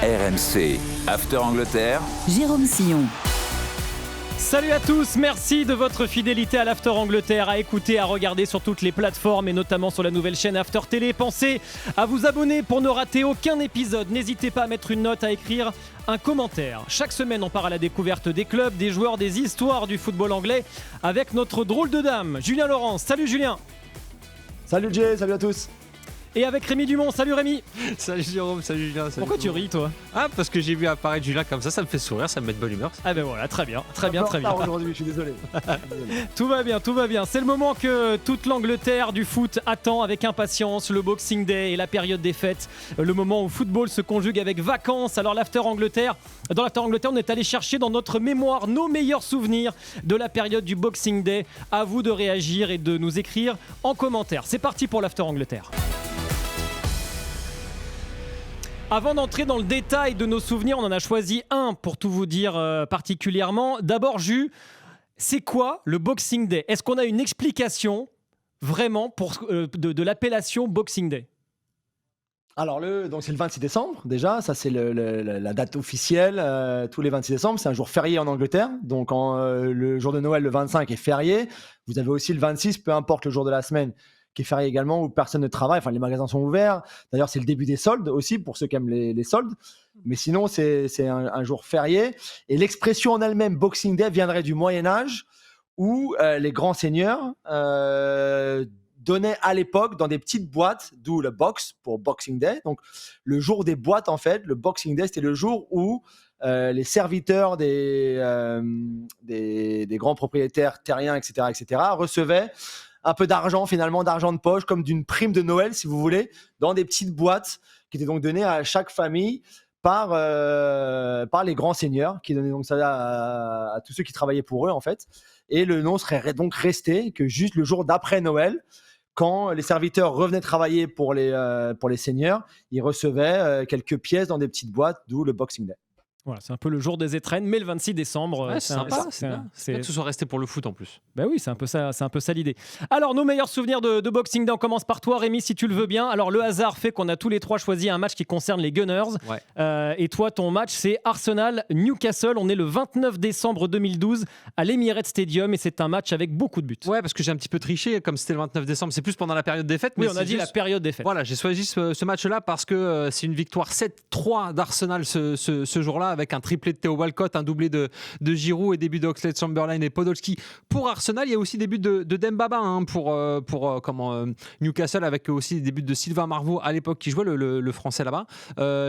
RMC, After Angleterre. Jérôme Sillon. Salut à tous, merci de votre fidélité à l'After Angleterre, à écouter, à regarder sur toutes les plateformes et notamment sur la nouvelle chaîne After Télé. Pensez à vous abonner pour ne rater aucun épisode. N'hésitez pas à mettre une note, à écrire un commentaire. Chaque semaine, on part à la découverte des clubs, des joueurs, des histoires du football anglais avec notre drôle de dame, Julien Laurence. Salut Julien. Salut Jay, salut à tous. Et avec Rémi Dumont. Salut Rémi. Salut Jérôme, salut Julien. Salut. Pourquoi tu ris toi? Ah, parce que j'ai vu apparaître Julien comme ça me fait sourire, ça me met de bonne humeur. Ah ben voilà, très bien. Aujourd'hui, je suis désolé. Tout va bien. C'est le moment que toute l'Angleterre du foot attend avec impatience, le Boxing Day et la période des fêtes. Le moment où football se conjugue avec vacances. Alors dans l'After Angleterre, on est allé chercher dans notre mémoire nos meilleurs souvenirs de la période du Boxing Day. À vous de réagir et de nous écrire en commentaire. C'est parti pour l'After Angleterre. Avant d'entrer dans le détail de nos souvenirs, on en a choisi un pour tout vous dire particulièrement. D'abord, c'est quoi le Boxing Day? Est-ce qu'on a une explication vraiment de l'appellation Boxing Day? Alors, donc c'est le 26 décembre déjà, ça c'est la date officielle, tous les 26 décembre, c'est un jour férié en Angleterre. Donc le jour de Noël, le 25, est férié. Vous avez aussi le 26, peu importe le jour de la semaine, qui est férié également, où personne ne travaille, enfin les magasins sont ouverts. D'ailleurs, c'est le début des soldes aussi, pour ceux qui aiment les soldes. Mais sinon, c'est un jour férié. Et l'expression en elle-même, Boxing Day, viendrait du Moyen-Âge, où les grands seigneurs donnaient à l'époque dans des petites boîtes, d'où le box pour Boxing Day. Donc, le jour des boîtes, en fait, le Boxing Day, c'était le jour où les serviteurs des grands propriétaires terriens, etc., recevaient un peu d'argent, finalement, d'argent de poche, comme d'une prime de Noël, si vous voulez, dans des petites boîtes qui étaient donc données à chaque famille par les grands seigneurs, qui donnaient donc ça à tous ceux qui travaillaient pour eux, en fait. Et le nom serait donc resté que juste le jour d'après Noël, quand les serviteurs revenaient travailler pour les seigneurs, ils recevaient quelques pièces dans des petites boîtes, d'où le Boxing Day. Voilà, c'est un peu le jour des étrennes, mais le 26 décembre, ouais, c'est sympa, c'est bien. C'est bien que ce soit resté pour le foot en plus. Ben oui, c'est un peu ça l'idée. Alors, nos meilleurs souvenirs de Boxing Day, on commence par toi Rémi, si tu le veux bien. Alors, le hasard fait qu'on a tous les trois choisi un match qui concerne les Gunners. Ouais. Et toi, ton match, c'est Arsenal-Newcastle. On est le 29 décembre 2012 à l'Emirates Stadium et c'est un match avec beaucoup de buts. Ouais, parce que j'ai un petit peu triché, comme c'était le 29 décembre, c'est plus pendant la période des fêtes. Oui, on a dit la période des fêtes. Voilà, j'ai choisi ce match-là parce que c'est une victoire 7-3 d'Arsenal ce jour-là, avec un triplé de Theo Walcott, un doublé de Giroud et début d'Oxlade-Chamberlain et Podolski pour Arsenal. Il y a aussi des buts de Dembaba pour Newcastle, avec aussi des buts de Sylvain Marveau à l'époque qui jouait le français là-bas.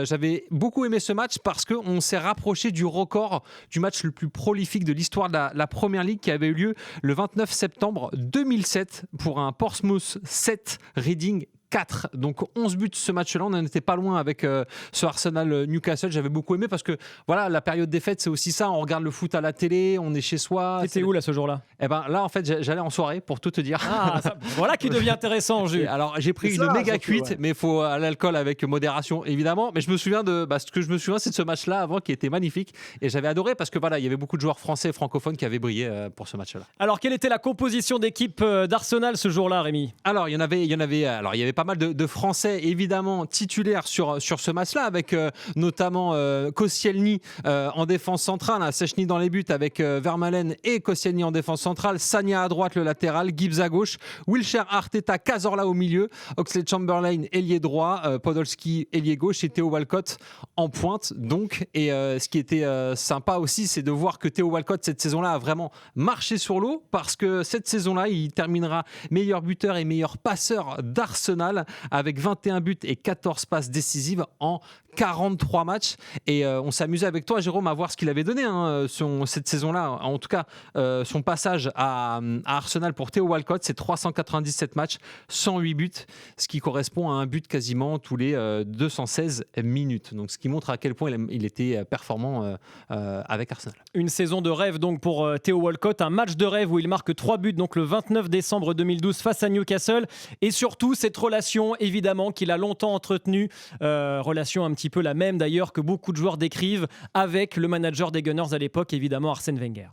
J'avais beaucoup aimé ce match parce qu'on s'est rapproché du record du match le plus prolifique de l'histoire de la Première Ligue qui avait eu lieu le 29 septembre 2007 pour un Portsmouth 7 Reading 4. Donc 11 buts ce match-là, on n'en était pas loin avec ce Arsenal-Newcastle. J'avais beaucoup aimé parce que voilà, la période des fêtes, c'est aussi ça. On regarde le foot à la télé, on est chez soi. C'était où là ce jour-là? Eh ben là, en fait, j'allais en soirée pour tout te dire. Ah, voilà qui devient intéressant, Jules. Alors j'ai pris une méga cuite, ouais. Mais il faut à l'alcool avec modération évidemment. Mais je me souviens ce que je me souviens, c'est de ce match-là avant qui était magnifique et j'avais adoré parce que voilà, il y avait beaucoup de joueurs français et francophones qui avaient brillé pour ce match-là. Alors quelle était la composition d'équipe d'Arsenal ce jour-là, Rémi? Alors il y avait pas mal de Français évidemment titulaires sur ce match-là, avec notamment Koscielny en défense centrale, Szczęsny dans les buts avec Vermaelen et Koscielny en défense centrale, Sagna à droite le latéral, Gibbs à gauche, Wilshere, Arteta, Cazorla au milieu, Oxlade-Chamberlain ailier droit, Podolski ailier gauche et Theo Walcott en pointe donc. Et ce qui était sympa aussi, c'est de voir que Theo Walcott cette saison-là a vraiment marché sur l'eau, parce que cette saison-là il terminera meilleur buteur et meilleur passeur d'Arsenal avec 21 buts et 14 passes décisives en 43 matchs. Et on s'amusait avec toi, Jérôme, à voir ce qu'il avait donné cette saison-là. En tout cas, son passage à Arsenal pour Theo Walcott, c'est 397 matchs, 108 buts, ce qui correspond à un but quasiment tous les 216 minutes. Donc, ce qui montre à quel point il était performant avec Arsenal. Une saison de rêve donc pour Theo Walcott, un match de rêve où il marque 3 buts donc le 29 décembre 2012 face à Newcastle, et surtout cette relation évidemment qu'il a longtemps entretenue, relation un petit peu la même d'ailleurs que beaucoup de joueurs décrivent avec le manager des Gunners à l'époque, évidemment Arsène Wenger.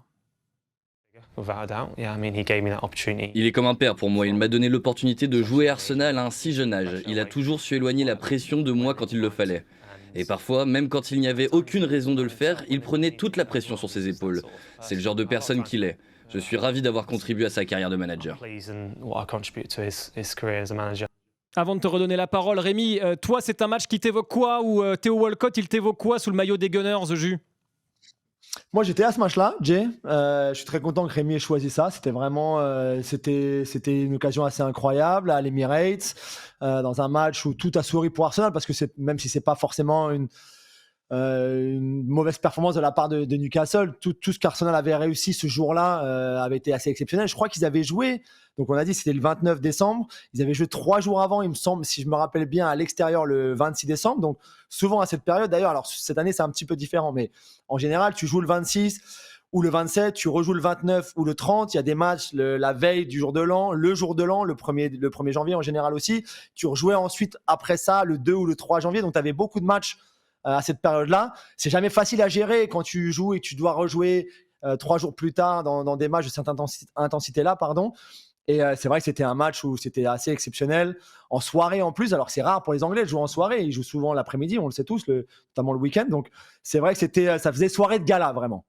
Il est comme un père pour moi, il m'a donné l'opportunité de jouer à Arsenal à un si jeune âge. Il a toujours su éloigner la pression de moi quand il le fallait. Et parfois, même quand il n'y avait aucune raison de le faire, il prenait toute la pression sur ses épaules. C'est le genre de personne qu'il est. Je suis ravi d'avoir contribué à sa carrière de manager. Avant de te redonner la parole, Rémi, toi, c'est un match qui t'évoque quoi, ou Theo Walcott, il t'évoque quoi sous le maillot des Gunners, Jus? Moi, j'étais à ce match-là, Jay. Je suis très content que Rémi ait choisi ça. C'était vraiment, c'était une occasion assez incroyable à l'Emirates, dans un match où tout a souri pour Arsenal, parce que même si c'est pas forcément une mauvaise performance de la part de Newcastle, tout ce qu'Arsenal avait réussi ce jour-là avait été assez exceptionnel. Je crois qu'ils avaient joué, donc on a dit c'était le 29 décembre, ils avaient joué 3 jours avant, il me semble, si je me rappelle bien, à l'extérieur le 26 décembre, donc souvent à cette période. D'ailleurs, alors cette année c'est un petit peu différent, mais en général tu joues le 26 ou le 27, tu rejoues le 29 ou le 30, il y a des matchs la veille du jour de l'an, le jour de l'an, le 1er janvier en général aussi, tu rejouais ensuite après ça le 2 ou le 3 janvier, donc tu avais beaucoup de matchs à cette période-là. C'est jamais facile à gérer quand tu joues et tu dois rejouer 3 jours plus tard dans des matchs de cette intensité-là, pardon. Et c'est vrai que c'était un match où c'était assez exceptionnel, en soirée en plus. Alors c'est rare pour les Anglais de jouer en soirée, ils jouent souvent l'après-midi, on le sait tous, notamment le week-end. Donc c'est vrai que ça faisait soirée de gala vraiment.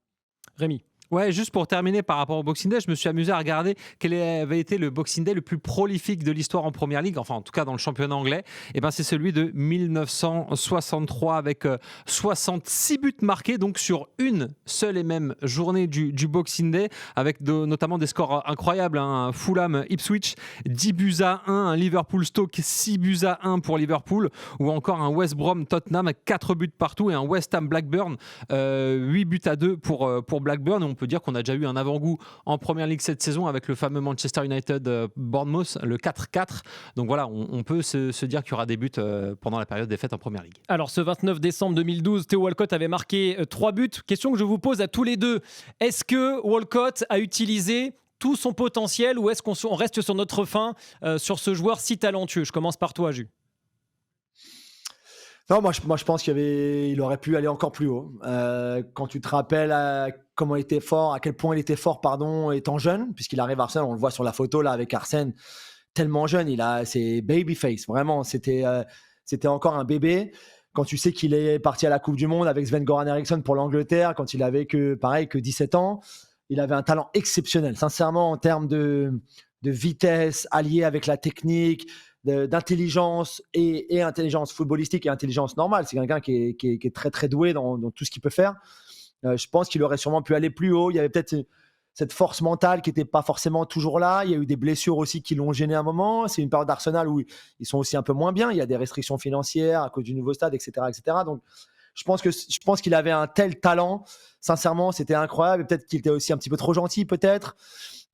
Rémi. Ouais, juste pour terminer par rapport au Boxing Day, je me suis amusé à regarder quel avait été le Boxing Day le plus prolifique de l'histoire en Première Ligue, enfin en tout cas dans le championnat anglais. Et ben c'est celui de 1963 avec 66 buts marqués, donc sur une seule et même journée du Boxing Day, avec notamment des scores incroyables. Un Fulham Ipswich 10 buts à 1, un Liverpool Stoke 6 buts à 1 pour Liverpool, ou encore un West Brom Tottenham 4 buts partout, et un West Ham Blackburn 8 buts à 2 pour Blackburn. Et on peut dire qu'on a déjà eu un avant-goût en Première Ligue cette saison avec le fameux Manchester United Bournemouth, le 4-4. Donc voilà, on peut se dire qu'il y aura des buts pendant la période des fêtes en Première Ligue. Alors ce 29 décembre 2012, Theo Walcott avait marqué 3 buts. Question que je vous pose à tous les deux. Est-ce que Walcott a utilisé tout son potentiel, ou est-ce qu'on reste sur notre fin sur ce joueur si talentueux? Je commence par toi, Jus. Non, moi je pense il aurait pu aller encore plus haut. Quand tu te rappelles comment il était fort, à quel point il était fort, étant jeune, puisqu'il arrive à Arsenal, on le voit sur la photo là avec Arsène, tellement jeune, c'est babyface, vraiment, c'était encore un bébé. Quand tu sais qu'il est parti à la Coupe du Monde avec Sven-Göran Eriksson pour l'Angleterre, quand il avait que 17 ans, il avait un talent exceptionnel, sincèrement, en termes de vitesse, allié avec la technique, d'intelligence et intelligence footballistique et intelligence normale. C'est quelqu'un qui est très très doué dans tout ce qu'il peut faire. Je pense qu'il aurait sûrement pu aller plus haut. Il y avait peut-être cette force mentale qui n'était pas forcément toujours là. Il y a eu des blessures aussi qui l'ont gêné à un moment. C'est une période d'Arsenal où ils sont aussi un peu moins bien. Il y a des restrictions financières à cause du nouveau stade, etc. etc. Donc je pense qu'il avait un tel talent. Sincèrement, c'était incroyable. Et peut-être qu'il était aussi un petit peu trop gentil, peut-être.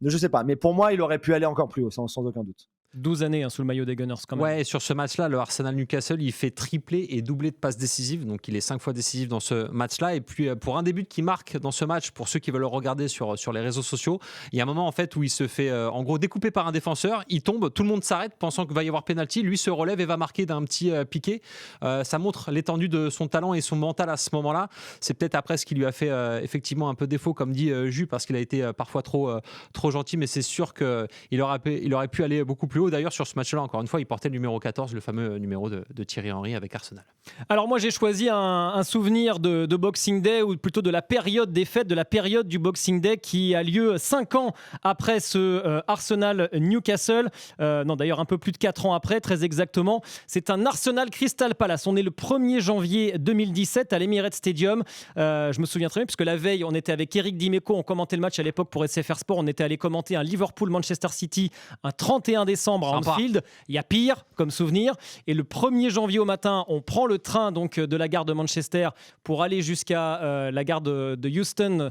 Je ne sais pas. Mais pour moi, il aurait pu aller encore plus haut, sans aucun doute. 12 années sous le maillot des Gunners quand même. Ouais, et sur ce match-là, le Arsenal-Newcastle, il fait triplé et doublé de passes décisives, donc il est 5 fois décisif dans ce match-là. Et puis pour un des buts qui marque dans ce match, pour ceux qui veulent le regarder sur les réseaux sociaux, il y a un moment en fait où il se fait en gros découper par un défenseur, il tombe, tout le monde s'arrête pensant qu'il va y avoir pénalty, lui se relève et va marquer d'un petit piqué. Ça montre l'étendue de son talent et son mental à ce moment-là. C'est peut-être après ce qui lui a fait effectivement un peu défaut, comme dit Jus, parce qu'il a été parfois trop gentil, mais c'est sûr qu'il aurait pu aller beaucoup plus haut. D'ailleurs, sur ce match-là, encore une fois, il portait le numéro 14, le fameux numéro de Thierry Henry avec Arsenal. Alors moi, j'ai choisi un souvenir de Boxing Day, ou plutôt de la période des fêtes, de la période du Boxing Day qui a lieu 5 ans après ce Arsenal-Newcastle. Non, d'ailleurs, un peu plus de 4 ans après, très exactement. C'est un Arsenal-Crystal Palace. On est le 1er janvier 2017 à l'Emirates Stadium. Je me souviens très bien, puisque la veille, on était avec Eric Dimeco, on commentait le match à l'époque pour SFR Sport. On était allé commenter un Liverpool-Manchester City un 31 décembre à Anfield. Il y a pire comme souvenir. Et le 1er janvier au matin, on prend le train donc, de la gare de Manchester pour aller jusqu'à la gare de Euston,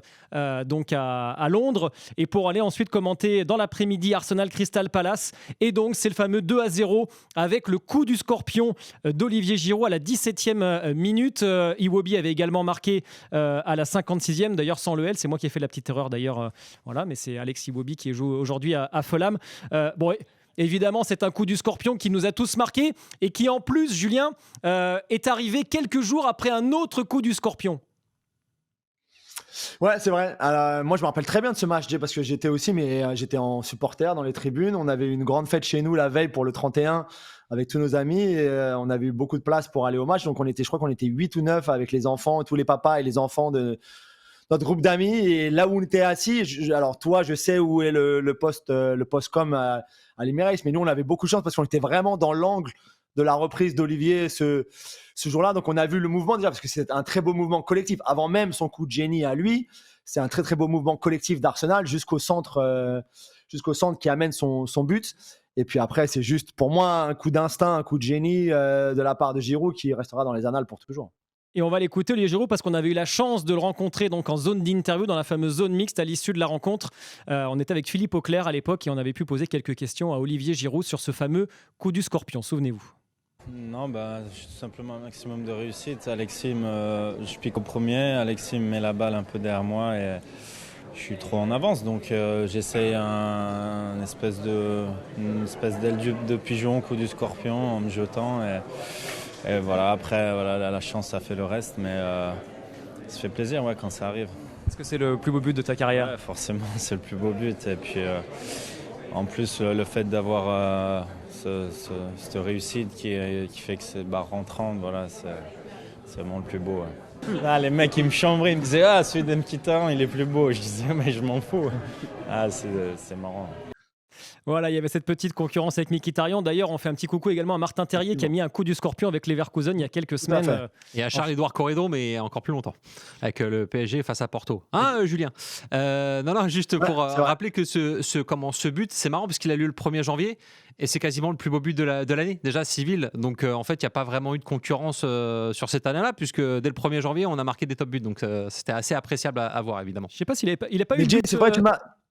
donc à Londres, et pour aller ensuite commenter dans l'après-midi Arsenal Crystal Palace. Et donc, c'est le fameux 2-0 avec le coup du scorpion d'Olivier Giroud à la 17e minute. Iwobi avait également marqué à la 56e, d'ailleurs sans le L. C'est moi qui ai fait la petite erreur d'ailleurs. Voilà, mais c'est Alex Iwobi qui joue aujourd'hui à Fulham. Bon, évidemment, c'est un coup du scorpion qui nous a tous marqués et qui, en plus, Julien, est arrivé quelques jours après un autre coup du scorpion. Ouais, c'est vrai. Moi, je me rappelle très bien de ce match, Jay, parce que j'étais aussi, mais j'étais en supporter dans les tribunes. On avait eu une grande fête chez nous la veille pour le 31 avec tous nos amis. Et, on avait eu beaucoup de place pour aller au match. Donc, je crois qu'on était 8 ou 9 avec les enfants, tous les papas et les enfants de notre groupe d'amis. Et là où on était assis, alors toi, je sais où est le post-com à l'Emirates, mais nous, on avait beaucoup de chance parce qu'on était vraiment dans l'angle de la reprise d'Olivier ce jour-là. Donc, on a vu le mouvement déjà parce que c'est un très beau mouvement collectif. Avant même son coup de génie à lui, c'est un très, très beau mouvement collectif d'Arsenal jusqu'au centre qui amène son but. Et puis après, c'est juste pour moi un coup d'instinct, un coup de génie de la part de Giroud qui restera dans les annales pour toujours. Et on va l'écouter, Olivier Giroud, parce qu'on avait eu la chance de le rencontrer donc en zone d'interview, dans la fameuse zone mixte à l'issue de la rencontre. On était avec Philippe Auclair à l'époque et on avait pu poser quelques questions à Olivier Giroud sur ce fameux coup du scorpion. Souvenez-vous. Non, j'ai tout simplement un maximum de réussite. Je pique au premier, Alexis me met la balle un peu derrière moi et je suis trop en avance. Donc j'essaye une espèce d'aile de pigeon, coup du scorpion en me jetant. Et voilà, après, la chance, ça fait le reste. Mais ça fait plaisir quand ça arrive. Est-ce que c'est le plus beau but de ta carrière ? Ouais, forcément, c'est le plus beau but. Et puis en plus, le fait d'avoir cette réussite qui fait que c'est barre rentrante, voilà, c'est vraiment le plus beau. Ouais. Les mecs, ils me chambraient, ils me disaient « celui d'Mkhitaryan, il est plus beau ». Je disais « mais je m'en fous ». C'est marrant. Voilà, il y avait cette petite concurrence avec Mkhitaryan. D'ailleurs, on fait un petit coucou également à Martin Terrier qui a mis un coup du scorpion avec Leverkusen il y a quelques semaines. Et à Charles-Édouard Corredon, mais encore plus longtemps, avec le PSG face à Porto. Julien Non, juste pour rappeler que ce but, c'est marrant parce qu'il a lieu le 1er janvier et c'est quasiment le plus beau but de l'année, déjà civil. Donc en fait, il n'y a pas vraiment eu de concurrence sur cette année-là, puisque dès le 1er janvier, on a marqué des top buts. Donc c'était assez appréciable à voir, évidemment. Je ne sais pas s'il n'a pas eu de Jay, but. c'est vrai,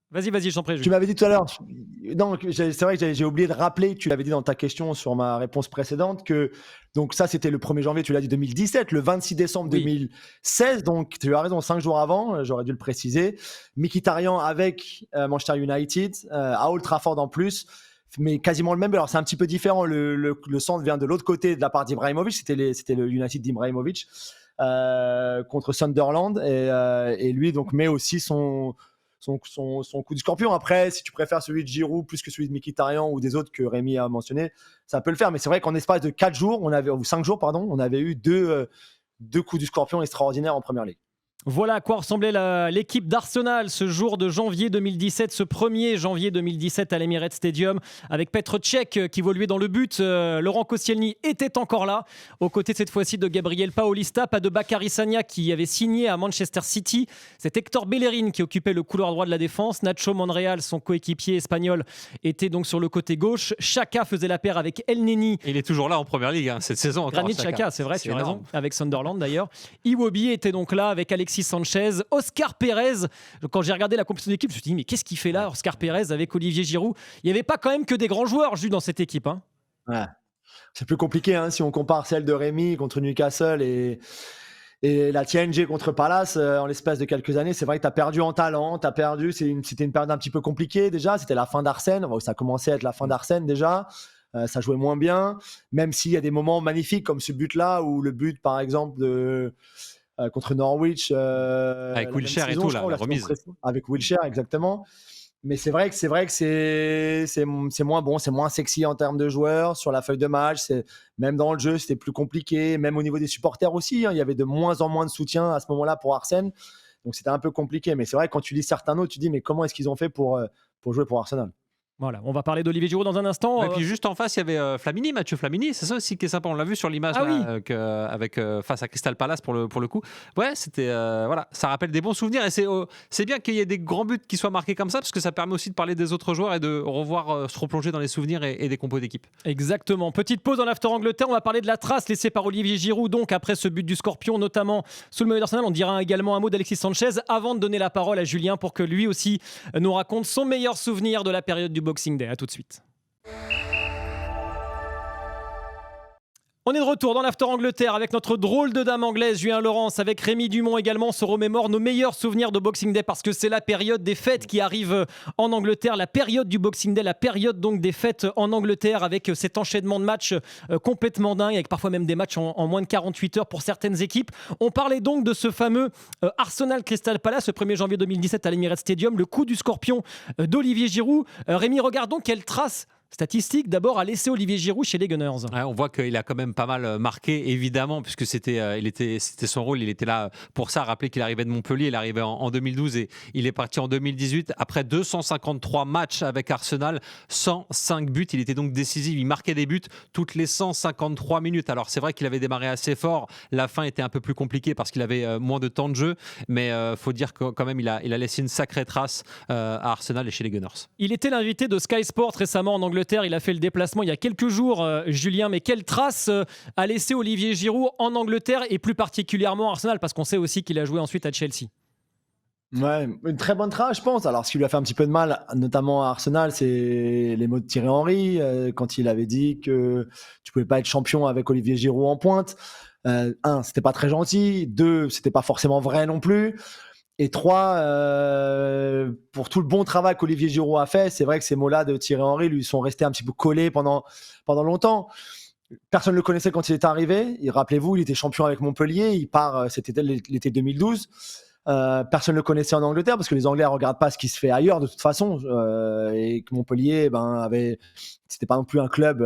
Vas-y, je t'en prie. Tu m'avais dit tout à l'heure, non, c'est vrai que j'ai oublié de rappeler, tu l'avais dit dans ta question sur ma réponse précédente, que donc ça c'était le 1er janvier, tu l'as dit 2017, le 26 décembre 2016, donc tu as raison, 5 jours avant, j'aurais dû le préciser. Mkhitaryan avec Manchester United, à Old Trafford en plus, mais quasiment le même. Alors c'est un petit peu différent, le centre vient de l'autre côté de la part d'Ibrahimovic, c'était le United d'Ibrahimovic contre Sunderland, et lui donc met aussi son coup du scorpion. Après, si tu préfères celui de Giroud plus que celui de Mkhitaryan ou des autres que Rémi a mentionné, ça peut le faire. Mais c'est vrai qu'en espace de 5 jours, on avait eu deux coups du scorpion extraordinaires en première ligue. Voilà à quoi ressemblait l'équipe d'Arsenal ce jour de janvier 2017, ce 1er janvier 2017 à l'Emirates Stadium, avec Petr Cech qui évoluait dans le but. Laurent Koscielny était encore là, aux côtés cette fois-ci de Gabriel Paulista, pas de Bakary Sagna qui avait signé à Manchester City. C'est Hector Bellerin qui occupait le couloir droit de la défense. Nacho Monreal, son coéquipier espagnol, était donc sur le côté gauche. Xhaka faisait la paire avec El Neni. Il est toujours là en première ligue cette saison. Granit Xhaka, c'est vrai, tu as raison, avec Sunderland d'ailleurs. Iwobi était donc là avec Alexis Sanchez, Oscar Pérez. Quand j'ai regardé la composition d'équipe, je me suis dit mais qu'est-ce qu'il fait là, Oscar Pérez avec Olivier Giroud? Il n'y avait pas quand même que des grands joueurs dans cette équipe. Ouais. C'est plus compliqué si on compare celle de Rémi contre Newcastle et la TNG contre Palace en l'espace de quelques années. C'est vrai que tu as perdu en talent, c'était une période un petit peu compliquée déjà, c'était la fin d'Arsène, ça commençait à être la fin d'Arsène déjà. Ça jouait moins bien, même s'il y a des moments magnifiques comme ce but-là ou le but par exemple contre Norwich avec Wilshere et tout là, la remise avec Wilshere exactement. Mais c'est vrai que c'est moins bon, c'est moins sexy en termes de joueurs sur la feuille de match. Même dans le jeu, c'était plus compliqué. Même au niveau des supporters aussi, il y avait de moins en moins de soutien à ce moment-là pour Arsène. Donc c'était un peu compliqué. Mais c'est vrai que quand tu lis certains autres, tu dis mais comment est-ce qu'ils ont fait pour jouer pour Arsenal? Voilà, on va parler d'Olivier Giroud dans un instant. Et puis juste en face, il y avait Mathieu Flamini. C'est ça aussi qui est sympa. On l'a vu sur l'image avec face à Crystal Palace pour le coup. Ouais, c'était voilà, ça rappelle des bons souvenirs et c'est bien qu'il y ait des grands buts qui soient marqués comme ça parce que ça permet aussi de parler des autres joueurs et de revoir se replonger dans les souvenirs et des compos d'équipe. Exactement. Petite pause dans l'After Angleterre. On va parler de la trace laissée par Olivier Giroud. Donc après ce but du Scorpion, notamment sous le maillot d'Arsenal, on dira également un mot d'Alexis Sanchez avant de donner la parole à Julien pour que lui aussi nous raconte son meilleur souvenir de la période du Boxing Day. À tout de suite. On est de retour dans l'After Angleterre avec notre drôle de dame anglaise, Julien Laurence, avec Rémi Dumont également. On se remémore nos meilleurs souvenirs de Boxing Day parce que c'est la période des fêtes qui arrive en Angleterre, la période du Boxing Day, la période donc des fêtes en Angleterre avec cet enchaînement de matchs complètement dingue, avec parfois même des matchs en moins de 48 heures pour certaines équipes. On parlait donc de ce fameux Arsenal Crystal Palace, le 1er janvier 2017 à l'Emirates Stadium, le coup du scorpion d'Olivier Giroud. Rémi, regardons quelle trace statistique d'abord a laissé Olivier Giroud chez les Gunners. Ouais, on voit qu'il a quand même pas mal marqué, évidemment, puisque c'était son rôle. Il était là pour ça. Rappelez qu'il arrivait de Montpellier, il arrivait en 2012 et il est parti en 2018. Après 253 matchs avec Arsenal, 105 buts. Il était donc décisif. Il marquait des buts toutes les 153 minutes. Alors c'est vrai qu'il avait démarré assez fort. La fin était un peu plus compliquée parce qu'il avait moins de temps de jeu. Mais faut dire que quand même, il a laissé une sacrée trace à Arsenal et chez les Gunners. Il était l'invité de Sky Sport récemment en Angleterre. Il a fait le déplacement il y a quelques jours, Julien. Mais quelle trace a laissé Olivier Giroud en Angleterre et plus particulièrement Arsenal, parce qu'on sait aussi qu'il a joué ensuite à Chelsea. Ouais, une très bonne trace, je pense. Alors, ce qui lui a fait un petit peu de mal, notamment à Arsenal, c'est les mots de Thierry Henry quand il avait dit que tu pouvais pas être champion avec Olivier Giroud en pointe. Un, c'était pas très gentil. Deux, c'était pas forcément vrai non plus. Et trois, pour tout le bon travail qu'Olivier Giroud a fait, c'est vrai que ces mots-là de Thierry Henry lui sont restés un petit peu collés pendant longtemps. Personne ne le connaissait quand il est arrivé. Rappelez-vous, il était champion avec Montpellier. Il part, c'était l'été 2012. Personne ne le connaissait en Angleterre parce que les Anglais ne regardent pas ce qui se fait ailleurs de toute façon. Et que Montpellier, c'était pas non plus un club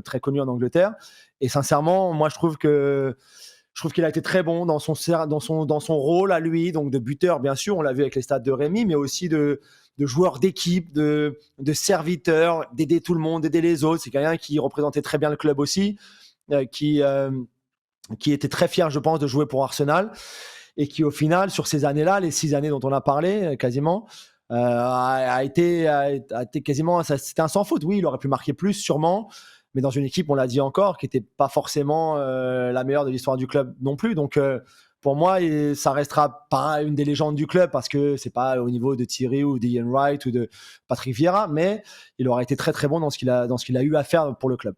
très connu en Angleterre. Et sincèrement, moi, je trouve qu'il a été très bon dans son rôle à lui, donc de buteur, bien sûr, on l'a vu avec les stats de Rémi, mais aussi de joueur d'équipe, de serviteur, d'aider tout le monde, d'aider les autres. C'est quelqu'un qui représentait très bien le club aussi, qui était très fier, je pense, de jouer pour Arsenal et qui, au final, sur ces années-là, les 6 années dont on a parlé, quasiment, a été quasiment, c'était un sans faute. Oui, il aurait pu marquer plus, sûrement. Mais dans une équipe, on l'a dit encore, qui n'était pas forcément la meilleure de l'histoire du club non plus. Donc, pour moi, ça restera pas une des légendes du club parce que c'est pas au niveau de Thierry ou d'Ian Wright ou de Patrick Vieira, mais il aura été très très bon dans ce qu'il a eu à faire pour le club.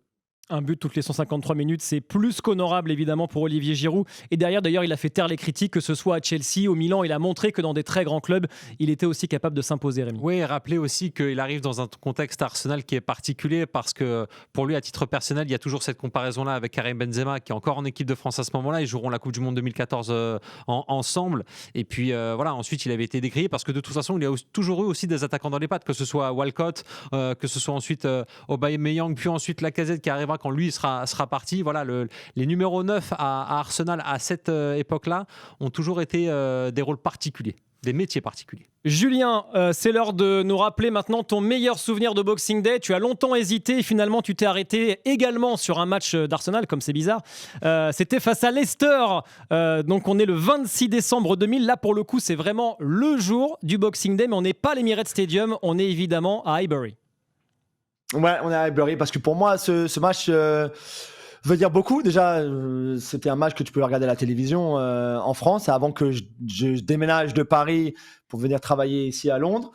Un but toutes les 153 minutes, c'est plus qu'honorable évidemment pour Olivier Giroud. Et derrière, d'ailleurs, il a fait taire les critiques, que ce soit à Chelsea, au Milan. Il a montré que dans des très grands clubs, il était aussi capable de s'imposer, Rémi. Oui, et rappelez aussi qu'il arrive dans un contexte Arsenal qui est particulier parce que pour lui, à titre personnel, il y a toujours cette comparaison-là avec Karim Benzema qui est encore en équipe de France à ce moment-là. Ils joueront la Coupe du Monde 2014 ensemble. Et puis voilà, ensuite, il avait été décrié parce que de toute façon, il y a toujours eu aussi des attaquants dans les pattes, que ce soit Walcott, que ce soit ensuite Aubameyang, puis ensuite Lacazette qui arrivera quand lui sera parti. Voilà, les numéros 9 à Arsenal à cette époque-là ont toujours été des rôles particuliers, des métiers particuliers. Julien, c'est l'heure de nous rappeler maintenant ton meilleur souvenir de Boxing Day. Tu as longtemps hésité et finalement tu t'es arrêté également sur un match d'Arsenal, comme c'est bizarre. C'était face à Leicester. Donc on est le 26 décembre 2000. Là pour le coup c'est vraiment le jour du Boxing Day, mais on n'est pas à l'Emirates Stadium, on est évidemment à Highbury. Ouais, on est à Highbury parce que pour moi, ce match veut dire beaucoup. Déjà, c'était un match que tu pouvais regarder à la télévision en France avant que je déménage de Paris pour venir travailler ici à Londres.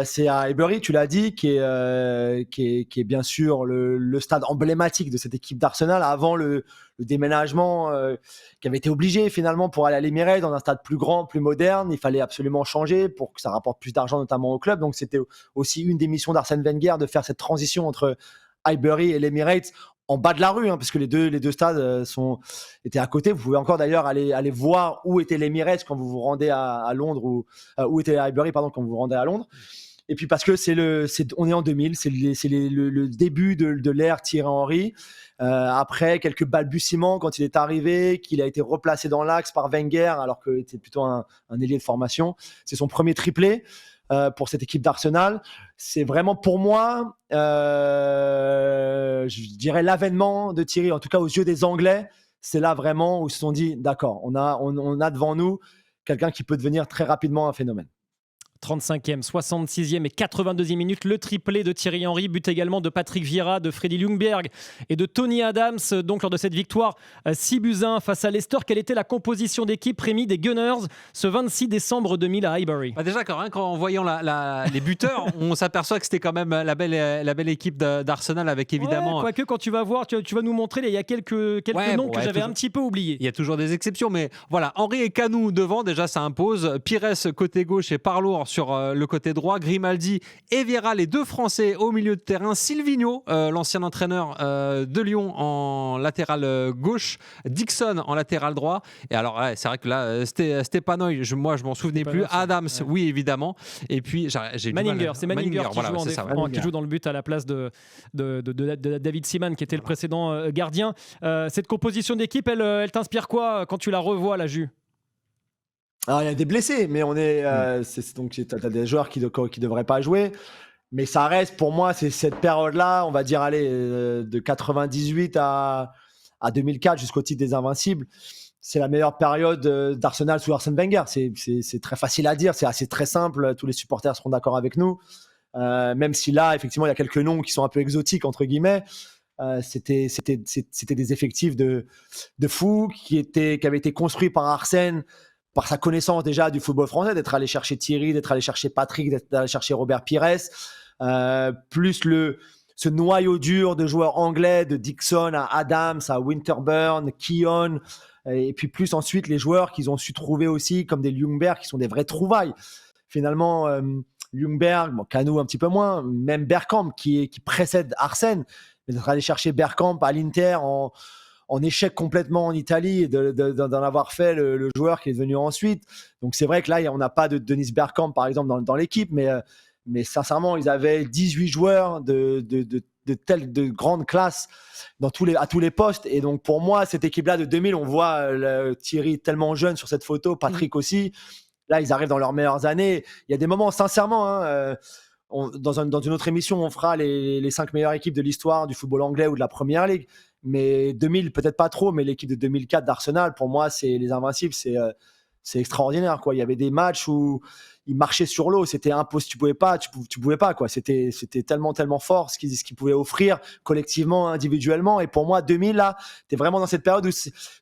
C'est à Highbury, tu l'as dit, qui est bien sûr le stade emblématique de cette équipe d'Arsenal avant le déménagement qui avait été obligé finalement pour aller à l'Emirates dans un stade plus grand, plus moderne. Il fallait absolument changer pour que ça rapporte plus d'argent notamment au club. Donc c'était aussi une des missions d'Arsène Wenger de faire cette transition entre Highbury et l'Emirates en bas de la rue, parce que les deux stades étaient à côté. Vous pouvez encore d'ailleurs aller voir où était l'Emirates quand vous vous rendez à Londres ou où était Highbury quand vous vous rendez à Londres. Et puis parce que on est en 2000, c'est le début de l'ère Thierry Henry. Après quelques balbutiements quand il est arrivé, qu'il a été replacé dans l'axe par Wenger alors qu'il était plutôt un ailier de formation. C'est son premier triplé pour cette équipe d'Arsenal. C'est vraiment pour moi, je dirais l'avènement de Thierry, en tout cas aux yeux des Anglais. C'est là vraiment où ils se sont dit, d'accord, on a devant nous quelqu'un qui peut devenir très rapidement un phénomène. 35e, 66e et 82e minute, le triplé de Thierry Henry, but également de Patrick Vieira, de Freddy Ljungberg et de Tony Adams. Donc lors de cette victoire 6-1 face à Leicester, quelle était la composition d'équipe, Rémi, des Gunners ce 26 décembre 2000 à Highbury? Déjà, en voyant les buteurs, on s'aperçoit que c'était quand même la belle équipe d'Arsenal avec évidemment... Quoique quand tu vas voir, tu vas nous montrer, il y a quelques noms que j'avais un petit peu oubliés. Il y a toujours des exceptions, mais voilà, Henry et Canou devant, déjà ça impose. Pires côté gauche et Parlour sur le côté droit. Grimaldi et Vieira, les deux Français au milieu de terrain. Silvino, l'ancien entraîneur de Lyon en latéral gauche. Dixon en latéral droit. Et alors, c'est vrai que là, Stepanoy, moi je m'en souvenais plus. Adams, oui évidemment. Et puis, j'ai Manninger, c'est Manninger qui joue dans le but à la place de David Seaman, qui était le précédent gardien. Cette composition d'équipe, elle t'inspire quoi quand tu la revois, la Jus? Alors, il y a des blessés, mais donc tu as des joueurs qui devraient pas jouer. Mais ça reste, pour moi, c'est cette période-là, on va dire, de 98 à 2004 jusqu'au titre des Invincibles. C'est la meilleure période d'Arsenal sous Arsène Wenger. C'est très facile à dire, c'est très simple. Tous les supporters seront d'accord avec nous. Même si là, effectivement, il y a quelques noms qui sont un peu exotiques, entre guillemets. C'était des effectifs de fous qui avaient été construits par Arsène, par sa connaissance déjà du football français, d'être allé chercher Thierry, d'être allé chercher Patrick, d'être allé chercher Robert Pires, plus ce noyau dur de joueurs anglais, de Dixon à Adams, à Winterburn, Keown, et puis plus ensuite les joueurs qu'ils ont su trouver aussi, comme des Ljungberg, qui sont des vraies trouvailles. Finalement, Ljungberg, Canou un petit peu moins, même Bergkamp qui précède Arsène, mais d'être allé chercher Bergkamp à l'Inter en échec complètement en Italie et d'en avoir fait le joueur qui est venu ensuite. Donc c'est vrai que là, on n'a pas de Dennis Bergkamp, par exemple, dans l'équipe, mais sincèrement, ils avaient 18 joueurs de grande classe à tous les postes. Et donc pour moi, cette équipe-là de 2000, on voit Thierry tellement jeune sur cette photo, Patrick aussi. Là, ils arrivent dans leurs meilleures années. Il y a des moments, sincèrement, dans une autre émission, on fera les 5 meilleures équipes de l'histoire du football anglais ou de la Première Ligue. Mais 2000, peut-être pas trop, mais l'équipe de 2004 d'Arsenal, pour moi, c'est les Invincibles, c'est extraordinaire, quoi. Il y avait des matchs où ils marchaient sur l'eau, c'était impossible, tu pouvais pas, quoi. C'était tellement fort ce qu'ils pouvaient offrir collectivement, individuellement. Et pour moi, 2000, là, t'es vraiment dans cette période où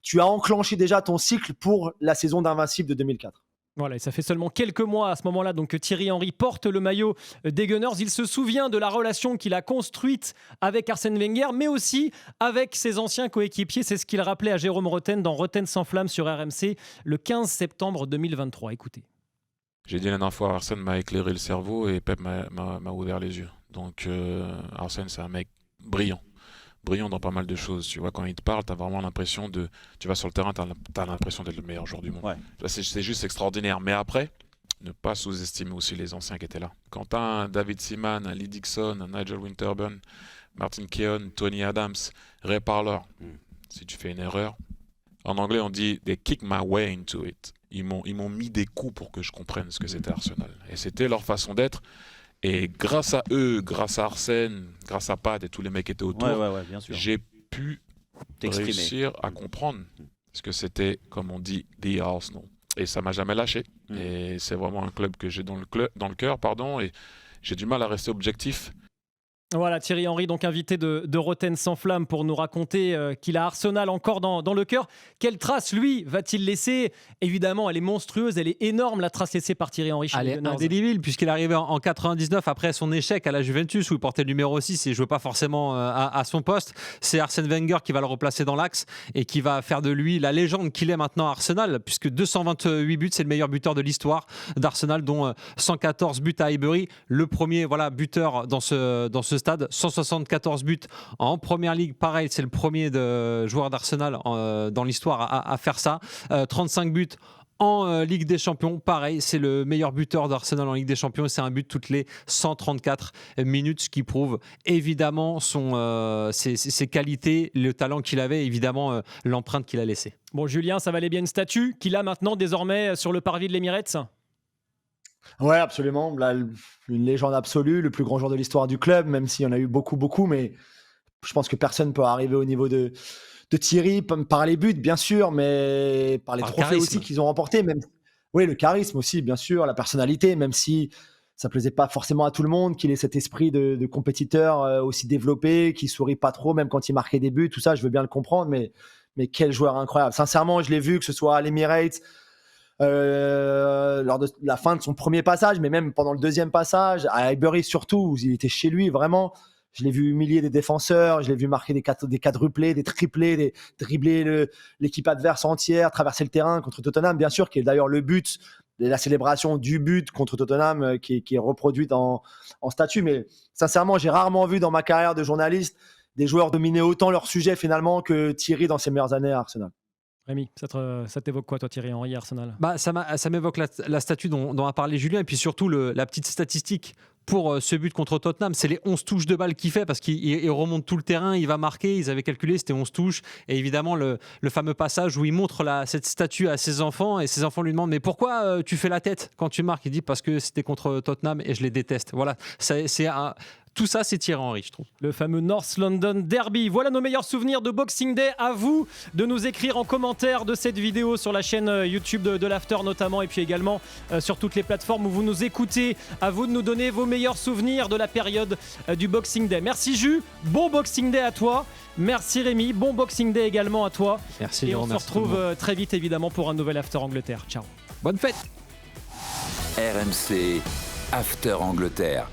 tu as enclenché déjà ton cycle pour la saison d'Invincible de 2004. Voilà, et ça fait seulement quelques mois à ce moment-là donc, que Thierry Henry porte le maillot des Gunners. Il se souvient de la relation qu'il a construite avec Arsène Wenger, mais aussi avec ses anciens coéquipiers. C'est ce qu'il rappelait à Jérôme Rotten dans Rotten sans flamme sur RMC le 15 septembre 2023. Écoutez. J'ai dit la dernière fois, Arsène m'a éclairé le cerveau et Pep m'a ouvert les yeux. Donc Arsène, c'est un mec brillant dans pas mal de choses. Tu vois, quand il te parle, tu as vraiment l'impression tu vas sur le terrain, tu as l'impression d'être le meilleur joueur du monde. Ouais. C'est juste extraordinaire. Mais après, ne pas sous-estimer aussi les anciens qui étaient là. Quand tu as un David Seaman, un Lee Dixon, un Nigel Winterburn, Martin Keown, Tony Adams, Ray Parlour, si tu fais une erreur, en anglais on dit « they kick my way into it ». Ils m'ont mis des coups pour que je comprenne ce que c'était Arsenal. Et c'était leur façon d'être. Et grâce à eux, grâce à Arsène, grâce à Pat et tous les mecs qui étaient autour, bien sûr, j'ai pu réussir à comprendre ce que c'était, comme on dit, The Arsenal. Et ça m'a jamais lâché. Et c'est vraiment un club que j'ai dans le cœur, et j'ai du mal à rester objectif. Voilà, Thierry Henry, donc invité de Rotten sans flamme pour nous raconter qu'il a Arsenal encore dans le cœur. Quelle trace, lui, va-t-il laisser? Évidemment, elle est monstrueuse, elle est énorme, la trace laissée par Thierry Henry chez les Gunners. Indélébile, puisqu'il est arrivé en 99 après son échec à la Juventus où il portait le numéro 6 et ne jouait pas forcément à son poste. C'est Arsène Wenger qui va le replacer dans l'axe et qui va faire de lui la légende qu'il est maintenant à Arsenal, puisque 228 buts, c'est le meilleur buteur de l'histoire d'Arsenal, dont 114 buts à Highbury. Le premier buteur dans ce stade, 174 buts en Première Ligue, pareil, c'est le premier joueur d'Arsenal dans l'histoire à faire ça, 35 buts en Ligue des Champions, pareil, c'est le meilleur buteur d'Arsenal en Ligue des Champions et c'est un but toutes les 134 minutes, ce qui prouve évidemment ses qualités, le talent qu'il avait, évidemment l'empreinte qu'il a laissée. Bon, Julien, ça valait bien une statue qu'il a maintenant désormais sur le parvis de l'Emirates? Ouais, absolument. Là, une légende absolue, le plus grand joueur de l'histoire du club, même s'il y en a eu beaucoup, mais je pense que personne ne peut arriver au niveau de Thierry par les buts, bien sûr, mais par les trophées aussi qu'ils ont remportés. Même Oui, le charisme aussi, bien sûr, la personnalité, même si ça plaisait pas forcément à tout le monde, qu'il ait cet esprit de compétiteur aussi développé, qui sourit pas trop, même quand il marquait des buts, tout ça, je veux bien le comprendre, mais quel joueur incroyable. Sincèrement, je l'ai vu, que ce soit à l'Emirates, lors de la fin de son premier passage, mais même pendant le deuxième passage, à Highbury surtout, où il était chez lui, vraiment. Je l'ai vu humilier des défenseurs, je l'ai vu marquer des quadruplés, des triplés, dribbler l'équipe adverse entière, traverser le terrain contre Tottenham, bien sûr, qui est d'ailleurs le but, la célébration du but contre Tottenham qui est reproduite en statue. Mais sincèrement, j'ai rarement vu dans ma carrière de journaliste des joueurs dominer autant leur sujet finalement que Thierry dans ses meilleures années à Arsenal. Rémi, ça t'évoque quoi, toi, Thierry Henry, Arsenal? Ça m'évoque la statue dont a parlé Julien, et puis surtout la petite statistique pour ce but contre Tottenham, c'est les 11 touches de balle qu'il fait, parce qu'il remonte tout le terrain, il va marquer, ils avaient calculé, c'était 11 touches, et évidemment le fameux passage où il montre cette statue à ses enfants, et ses enfants lui demandent mais pourquoi tu fais la tête quand tu marques? Il dit parce que c'était contre Tottenham et je les déteste. Voilà, tout ça, c'est Thierry Henry, je trouve. Le fameux North London Derby. Voilà nos meilleurs souvenirs de Boxing Day. À vous de nous écrire en commentaire de cette vidéo sur la chaîne YouTube de l'After notamment, et puis également sur toutes les plateformes où vous nous écoutez. À vous de nous donner vos meilleurs souvenirs de la période du Boxing Day. Merci Jus, bon Boxing Day à toi. Merci Rémi, bon Boxing Day également à toi. Merci. Et on se retrouve très vite évidemment pour un nouvel After Angleterre. Ciao. Bonne fête. RMC After Angleterre.